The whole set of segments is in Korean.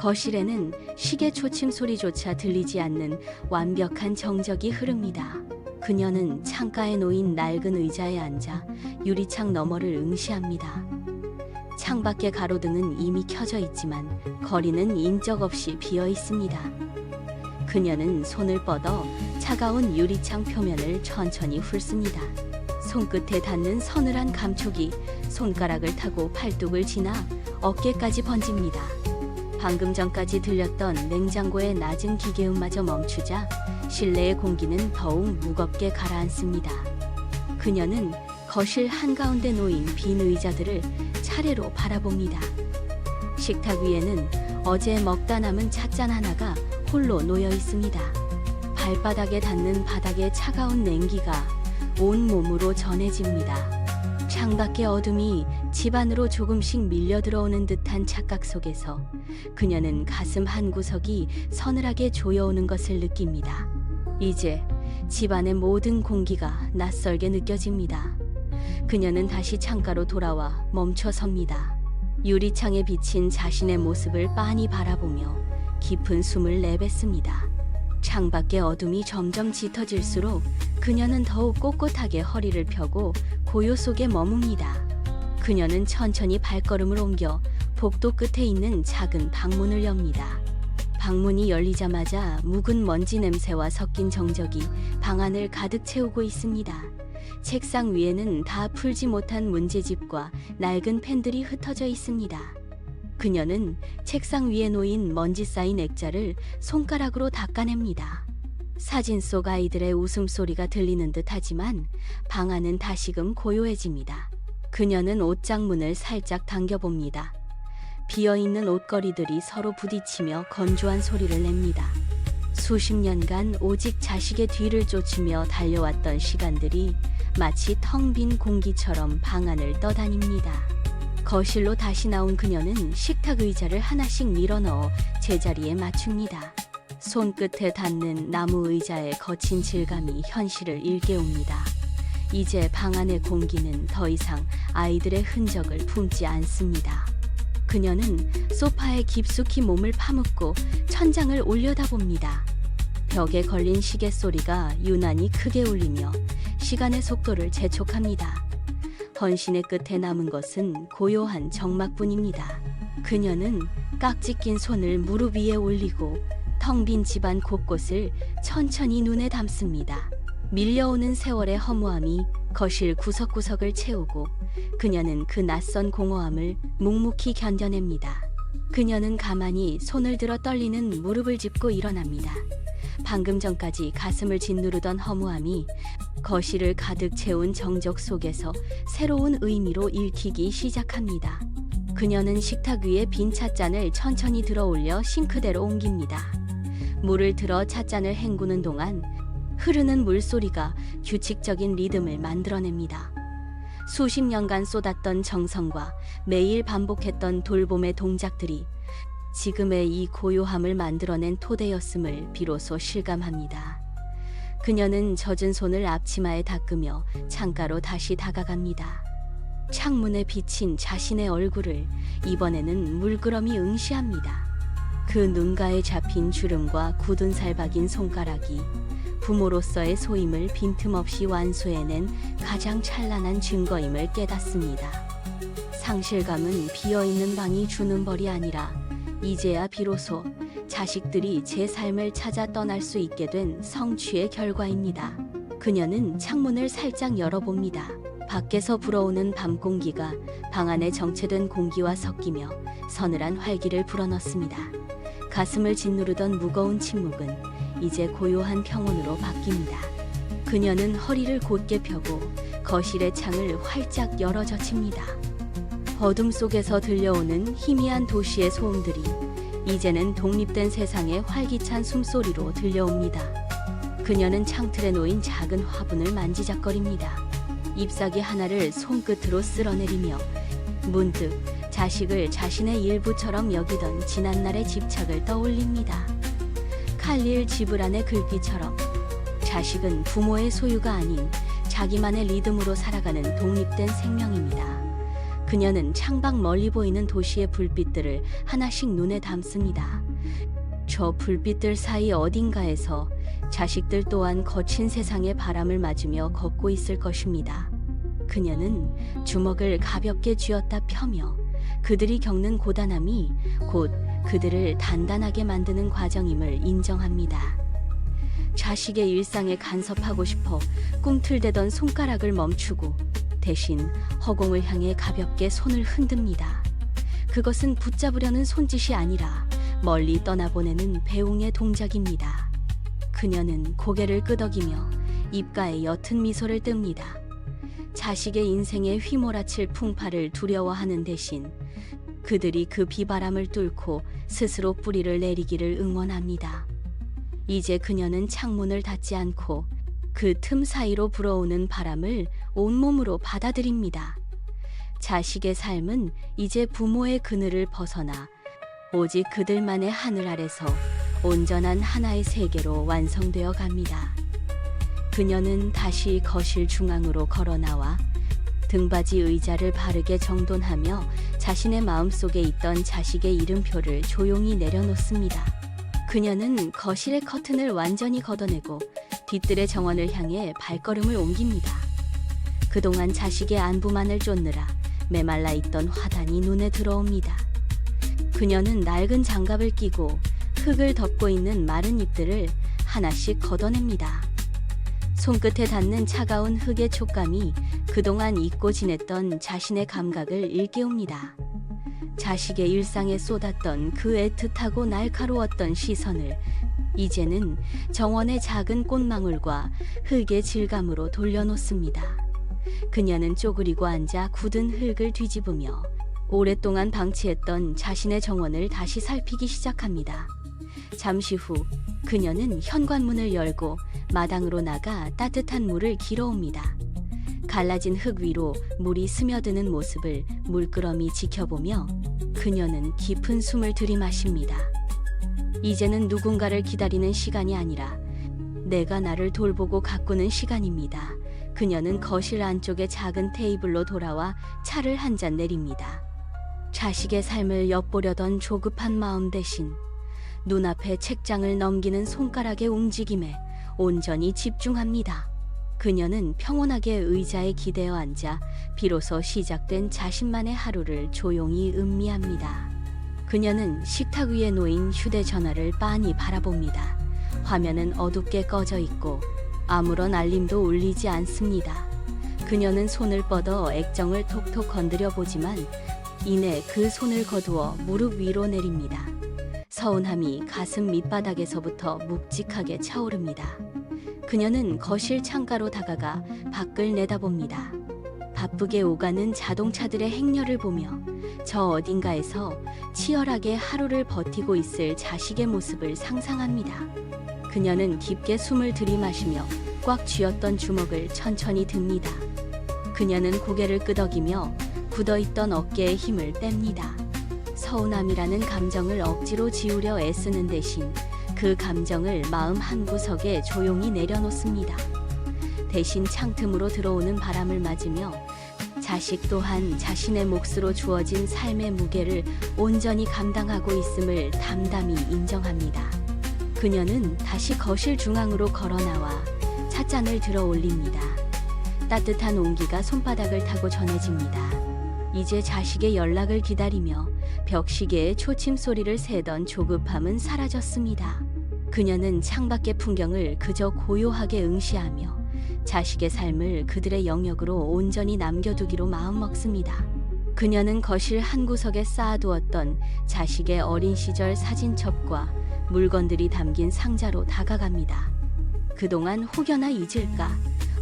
거실에는 시계 초침 소리조차 들리지 않는 완벽한 정적이 흐릅니다. 그녀는 창가에 놓인 낡은 의자에 앉아 유리창 너머를 응시합니다. 창밖의 가로등은 이미 켜져 있지만 거리는 인적없이 비어 있습니다. 그녀는 손을 뻗어 차가운 유리창 표면을 천천히 훑습니다. 손끝에 닿는 서늘한 감촉이 손가락을 타고 팔뚝을 지나 어깨까지 번집니다. 방금 전까지 들렸던 냉장고의 낮은 기계음마저 멈추자 실내의 공기는 더욱 무겁게 가라앉습니다. 그녀는 거실 한가운데 놓인 빈 의자들을 차례로 바라봅니다. 식탁 위에는 어제 먹다 남은 찻잔 하나가 홀로 놓여 있습니다. 발바닥에 닿는 바닥의 차가운 냉기가 온 몸으로 전해집니다. 창밖의 어둠이 집 안으로 조금씩 밀려 들어오는 듯한 착각 속에서 그녀는 가슴 한 구석이 서늘하게 조여오는 것을 느낍니다. 이제 집 안의 모든 공기가 낯설게 느껴집니다. 그녀는 다시 창가로 돌아와 멈춰섭니다. 유리창에 비친 자신의 모습을 빤히 바라보며 깊은 숨을 내뱉습니다. 창밖의 어둠이 점점 짙어질수록 그녀는 더욱 꼿꼿하게 허리를 펴고 고요 속에 머뭅니다. 그녀는 천천히 발걸음을 옮겨 복도 끝에 있는 작은 방문을 엽니다. 방문이 열리자마자 묵은 먼지 냄새와 섞인 정적이 방 안을 가득 채우고 있습니다. 책상 위에는 다 풀지 못한 문제집과 낡은 펜들이 흩어져 있습니다. 그녀는 책상 위에 놓인 먼지 쌓인 액자를 손가락으로 닦아냅니다. 사진 속 아이들의 웃음소리가 들리는 듯 하지만 방 안은 다시금 고요해집니다. 그녀는 옷장문을 살짝 당겨봅니다. 비어있는 옷걸이들이 서로 부딪히며 건조한 소리를 냅니다. 수십 년간 오직 자식의 뒤를 쫓으며 달려왔던 시간들이 마치 텅 빈 공기처럼 방 안을 떠다닙니다. 거실로 다시 나온 그녀는 식탁 의자를 하나씩 밀어넣어 제자리에 맞춥니다. 손끝에 닿는 나무 의자의 거친 질감이 현실을 일깨웁니다. 이제 방 안의 공기는 더 이상 아이들의 흔적을 품지 않습니다. 그녀는 소파에 깊숙이 몸을 파묻고 천장을 올려다봅니다. 벽에 걸린 시계 소리가 유난히 크게 울리며 시간의 속도를 재촉합니다. 헌신의 끝에 남은 것은 고요한 정막뿐입니다. 그녀는 깍지 낀 손을 무릎 위에 올리고 텅 빈 집안 곳곳을 천천히 눈에 담습니다. 밀려오는 세월의 허무함이 거실 구석구석을 채우고 그녀는 그 낯선 공허함을 묵묵히 견뎌냅니다. 그녀는 가만히 손을 들어 떨리는 무릎을 짚고 일어납니다. 방금 전까지 가슴을 짓누르던 허무함이 거실을 가득 채운 정적 속에서 새로운 의미로 읽히기 시작합니다. 그녀는 식탁 위에 빈 찻잔을 천천히 들어 올려 싱크대로 옮깁니다. 물을 들어 찻잔을 헹구는 동안 흐르는 물소리가 규칙적인 리듬을 만들어냅니다. 수십 년간 쏟았던 정성과 매일 반복했던 돌봄의 동작들이 지금의 이 고요함을 만들어낸 토대였음을 비로소 실감합니다. 그녀는 젖은 손을 앞치마에 닦으며 창가로 다시 다가갑니다. 창문에 비친 자신의 얼굴을 이번에는 물끄러미 응시합니다. 그 눈가에 잡힌 주름과 굳은 살 박인 손가락이 부모로서의 소임을 빈틈없이 완수해낸 가장 찬란한 증거임을 깨닫습니다. 상실감은 비어있는 방이 주는 벌이 아니라 이제야 비로소 자식들이 제 삶을 찾아 떠날 수 있게 된 성취의 결과입니다. 그녀는 창문을 살짝 열어봅니다. 밖에서 불어오는 밤 공기가 방 안에 정체된 공기와 섞이며 서늘한 활기를 불어넣습니다. 가슴을 짓누르던 무거운 침묵은 이제 고요한 평온으로 바뀝니다. 그녀는 허리를 곧게 펴고 거실의 창을 활짝 열어 젖힙니다. 어둠 속에서 들려오는 희미한 도시의 소음들이 이제는 독립된 세상의 활기찬 숨소리로 들려옵니다. 그녀는 창틀에 놓인 작은 화분을 만지작거립니다. 잎사귀 하나를 손끝으로 쓸어내리며 문득 자식을 자신의 일부처럼 여기던 지난날의 집착을 떠올립니다. 칼릴 지브란의 글귀처럼 자식은 부모의 소유가 아닌 자기만의 리듬으로 살아가는 독립된 생명입니다. 그녀는 창밖 멀리 보이는 도시의 불빛들을 하나씩 눈에 담습니다. 저 불빛들 사이 어딘가에서 자식들 또한 거친 세상의 바람을 맞으며 걷고 있을 것입니다. 그녀는 주먹을 가볍게 쥐었다 펴며 그들이 겪는 고단함이 곧 그들을 단단하게 만드는 과정임을 인정합니다. 자식의 일상에 간섭하고 싶어 꿈틀대던 손가락을 멈추고 대신 허공을 향해 가볍게 손을 흔듭니다. 그것은 붙잡으려는 손짓이 아니라 멀리 떠나보내는 배웅의 동작입니다. 그녀는 고개를 끄덕이며 입가에 옅은 미소를 띱니다. 자식의 인생에 휘몰아칠 풍파를 두려워하는 대신 그들이 그 비바람을 뚫고 스스로 뿌리를 내리기를 응원합니다. 이제 그녀는 창문을 닫지 않고 그 틈 사이로 불어오는 바람을 온몸으로 받아들입니다. 자식의 삶은 이제 부모의 그늘을 벗어나 오직 그들만의 하늘 아래서 온전한 하나의 세계로 완성되어 갑니다. 그녀는 다시 거실 중앙으로 걸어 나와 등받이 의자를 바르게 정돈하며 자신의 마음속에 있던 자식의 이름표를 조용히 내려놓습니다. 그녀는 거실의 커튼을 완전히 걷어내고 뒤뜰의 정원을 향해 발걸음을 옮깁니다. 그동안 자식의 안부만을 쫓느라 메말라 있던 화단이 눈에 들어옵니다. 그녀는 낡은 장갑을 끼고 흙을 덮고 있는 마른 잎들을 하나씩 걷어냅니다. 손끝에 닿는 차가운 흙의 촉감이 그동안 잊고 지냈던 자신의 감각을 일깨웁니다. 자식의 일상에 쏟았던 그 애틋하고 날카로웠던 시선을 이제는 정원의 작은 꽃망울과 흙의 질감으로 돌려놓습니다. 그녀는 쪼그리고 앉아 굳은 흙을 뒤집으며 오랫동안 방치했던 자신의 정원을 다시 살피기 시작합니다. 잠시 후 그녀는 현관문을 열고 마당으로 나가 따뜻한 물을 길어옵니다. 갈라진 흙 위로 물이 스며드는 모습을 물끄러미 지켜보며 그녀는 깊은 숨을 들이마십니다. 이제는 누군가를 기다리는 시간이 아니라 내가 나를 돌보고 가꾸는 시간입니다. 그녀는 거실 안쪽의 작은 테이블로 돌아와 차를 한 잔 내립니다. 자식의 삶을 엿보려던 조급한 마음 대신 눈앞에 책장을 넘기는 손가락의 움직임에 온전히 집중합니다. 그녀는 평온하게 의자에 기대어 앉아 비로소 시작된 자신만의 하루를 조용히 음미합니다. 그녀는 식탁 위에 놓인 휴대전화를 빤히 바라봅니다. 화면은 어둡게 꺼져 있고 아무런 알림도 울리지 않습니다. 그녀는 손을 뻗어 액정을 톡톡 건드려 보지만 이내 그 손을 거두어 무릎 위로 내립니다. 서운함이 가슴 밑바닥에서부터 묵직하게 차오릅니다. 그녀는 거실 창가로 다가가 밖을 내다봅니다. 바쁘게 오가는 자동차들의 행렬을 보며 저 어딘가에서 치열하게 하루를 버티고 있을 자식의 모습을 상상합니다. 그녀는 깊게 숨을 들이마시며 꽉 쥐었던 주먹을 천천히 듭니다. 그녀는 고개를 끄덕이며 굳어있던 어깨에 힘을 뺍니다. 서운함이라는 감정을 억지로 지우려 애쓰는 대신 그 감정을 마음 한구석에 조용히 내려놓습니다. 대신 창틈으로 들어오는 바람을 맞으며 자식 또한 자신의 몫으로 주어진 삶의 무게를 온전히 감당하고 있음을 담담히 인정합니다. 그녀는 다시 거실 중앙으로 걸어 나와 찻잔을 들어 올립니다. 따뜻한 온기가 손바닥을 타고 전해집니다. 이제 자식의 연락을 기다리며 벽시계의 초침 소리를 세던 조급함은 사라졌습니다. 그녀는 창밖의 풍경을 그저 고요하게 응시하며 자식의 삶을 그들의 영역으로 온전히 남겨두기로 마음먹습니다. 그녀는 거실 한 구석에 쌓아두었던 자식의 어린 시절 사진첩과 물건들이 담긴 상자로 다가갑니다. 그동안 혹여나 잊을까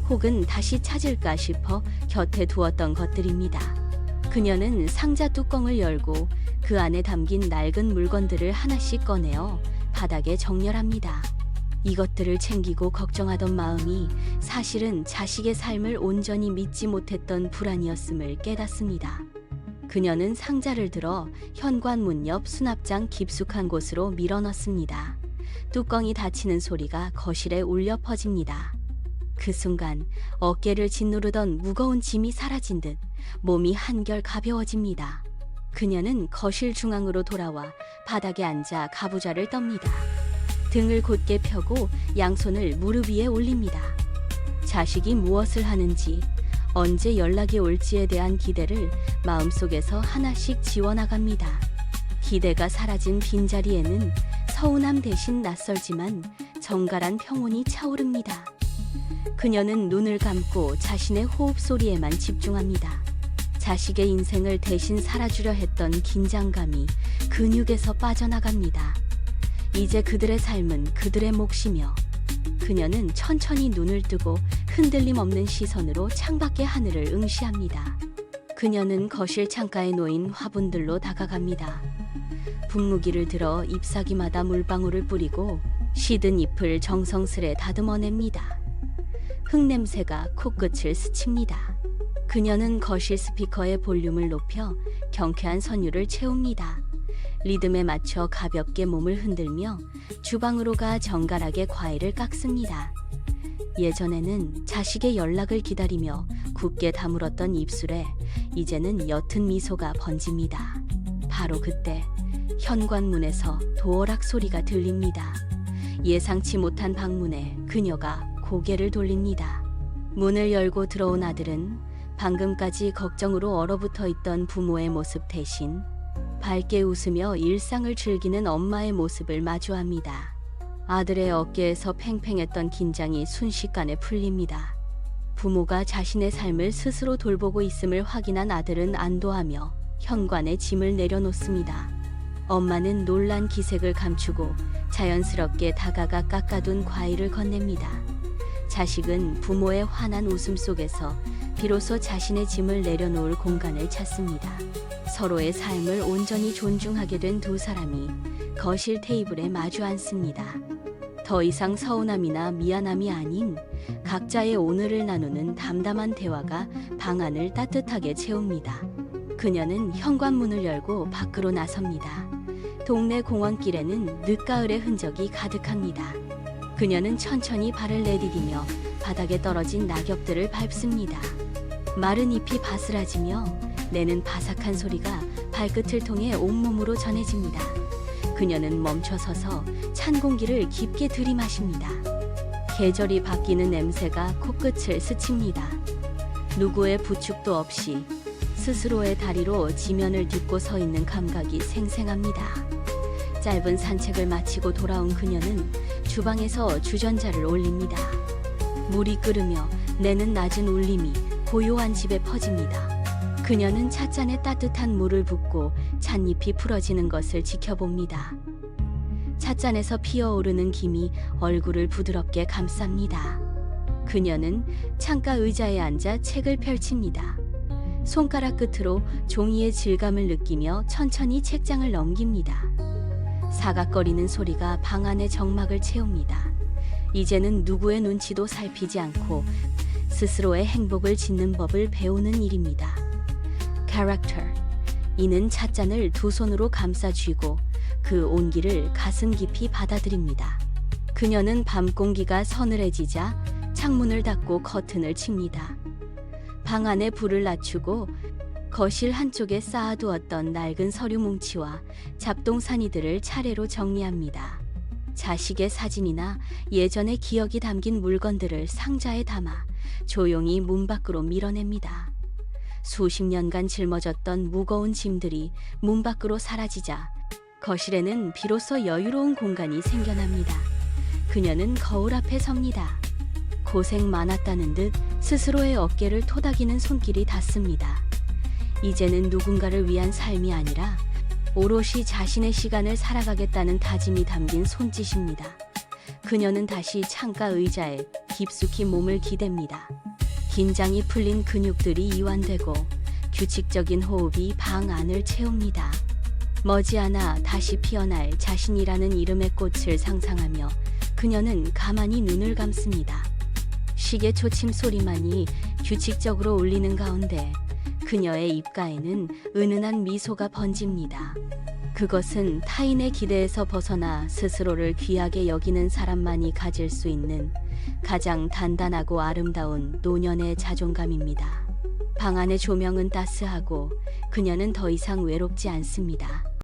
혹은 다시 찾을까 싶어 곁에 두었던 것들입니다. 그녀는 상자 뚜껑을 열고 그 안에 담긴 낡은 물건들을 하나씩 꺼내어 바닥에 정렬합니다. 이것들을 챙기고 걱정하던 마음이 사실은 자식의 삶을 온전히 믿지 못했던 불안이었음을 깨닫습니다. 그녀는 상자를 들어 현관문 옆 수납장 깊숙한 곳으로 밀어넣습니다. 뚜껑이 닫히는 소리가 거실에 울려 퍼집니다. 그 순간 어깨를 짓누르던 무거운 짐이 사라진 듯 몸이 한결 가벼워집니다. 그녀는 거실 중앙으로 돌아와 바닥에 앉아 가부좌를 떱니다. 등을 곧게 펴고 양손을 무릎 위에 올립니다. 자식이 무엇을 하는지, 언제 연락이 올지에 대한 기대를 마음속에서 하나씩 지워나갑니다. 기대가 사라진 빈자리에는 서운함 대신 낯설지만 정갈한 평온이 차오릅니다. 그녀는 눈을 감고 자신의 호흡 소리에만 집중합니다. 자식의 인생을 대신 살아주려 했던 긴장감이 근육에서 빠져나갑니다. 이제 그들의 삶은 그들의 몫이며, 그녀는 천천히 눈을 뜨고 흔들림 없는 시선으로 창밖의 하늘을 응시합니다. 그녀는 거실 창가에 놓인 화분들로 다가갑니다. 분무기를 들어 잎사귀마다 물방울을 뿌리고 시든 잎을 정성스레 다듬어냅니다. 흙냄새가 코끝을 스칩니다. 그녀는 거실 스피커의 볼륨을 높여 경쾌한 선율을 채웁니다. 리듬에 맞춰 가볍게 몸을 흔들며 주방으로 가 정갈하게 과일을 깎습니다. 예전에는 자식의 연락을 기다리며 굳게 다물었던 입술에 이제는 옅은 미소가 번집니다. 바로 그때 현관문에서 도어락 소리가 들립니다. 예상치 못한 방문에 그녀가 고개를 돌립니다. 문을 열고 들어온 아들은 방금까지 걱정으로 얼어붙어 있던 부모의 모습 대신 밝게 웃으며 일상을 즐기는 엄마의 모습을 마주합니다. 아들의 어깨에서 팽팽했던 긴장이 순식간에 풀립니다. 부모가 자신의 삶을 스스로 돌보고 있음을 확인한 아들은 안도하며 현관에 짐을 내려놓습니다. 엄마는 놀란 기색을 감추고 자연스럽게 다가가 깎아둔 과일을 건넵니다. 자식은 부모의 환한 웃음 속에서 비로소 자신의 짐을 내려놓을 공간을 찾습니다. 서로의 삶을 온전히 존중하게 된 두 사람이 거실 테이블에 마주 앉습니다. 더 이상 서운함이나 미안함이 아닌 각자의 오늘을 나누는 담담한 대화가 방 안을 따뜻하게 채웁니다. 그녀는 현관문을 열고 밖으로 나섭니다. 동네 공원길에는 늦가을의 흔적이 가득합니다. 그녀는 천천히 발을 내디디며 바닥에 떨어진 낙엽들을 밟습니다. 마른 잎이 바스라지며 내는 바삭한 소리가 발끝을 통해 온몸으로 전해집니다. 그녀는 멈춰서서 찬 공기를 깊게 들이마십니다. 계절이 바뀌는 냄새가 코끝을 스칩니다. 누구의 부축도 없이 스스로의 다리로 지면을 딛고 서 있는 감각이 생생합니다. 짧은 산책을 마치고 돌아온 그녀는 주방에서 주전자를 올립니다. 물이 끓으며 내는 낮은 울림이 고요한 집에 퍼집니다. 그녀는 찻잔에 따뜻한 물을 붓고 찻잎이 풀어지는 것을 지켜봅니다. 찻잔에서 피어오르는 김이 얼굴을 부드럽게 감쌉니다. 그녀는 창가 의자에 앉아 책을 펼칩니다. 손가락 끝으로 종이의 질감을 느끼며 천천히 책장을 넘깁니다. 사각거리는 소리가 방 안의 정막을 채웁니다. 이제는 누구의 눈치도 살피지 않고 스스로의 행복을 짓는 법을 배우는 일입니다. Character. 이는 찻잔을 두 손으로 감싸 쥐고 그 온기를 가슴 깊이 받아들입니다. 그녀는 밤 공기가 서늘해지자 창문을 닫고 커튼을 칩니다. 방 안에 불을 낮추고 거실 한쪽에 쌓아두었던 낡은 서류 뭉치와 잡동사니들을 차례로 정리합니다. 자식의 사진이나 예전의 기억이 담긴 물건들을 상자에 담아 조용히 문 밖으로 밀어냅니다. 수십 년간 짊어졌던 무거운 짐들이 문 밖으로 사라지자 거실에는 비로소 여유로운 공간이 생겨납니다. 그녀는 거울 앞에 섭니다. 고생 많았다는 듯 스스로의 어깨를 토닥이는 손길이 닿습니다. 이제는 누군가를 위한 삶이 아니라 오롯이 자신의 시간을 살아가겠다는 다짐이 담긴 손짓입니다. 그녀는 다시 창가 의자에 깊숙이 몸을 기댑니다. 긴장이 풀린 근육들이 이완되고 규칙적인 호흡이 방 안을 채웁니다. 머지않아 다시 피어날 자신이라는 이름의 꽃을 상상하며 그녀는 가만히 눈을 감습니다. 시계 초침 소리만이 규칙적으로 울리는 가운데 그녀의 입가에는 은은한 미소가 번집니다. 그것은 타인의 기대에서 벗어나 스스로를 귀하게 여기는 사람만이 가질 수 있는 가장 단단하고 아름다운 노년의 자존감입니다. 방 안의 조명은 따스하고 그녀는 더 이상 외롭지 않습니다.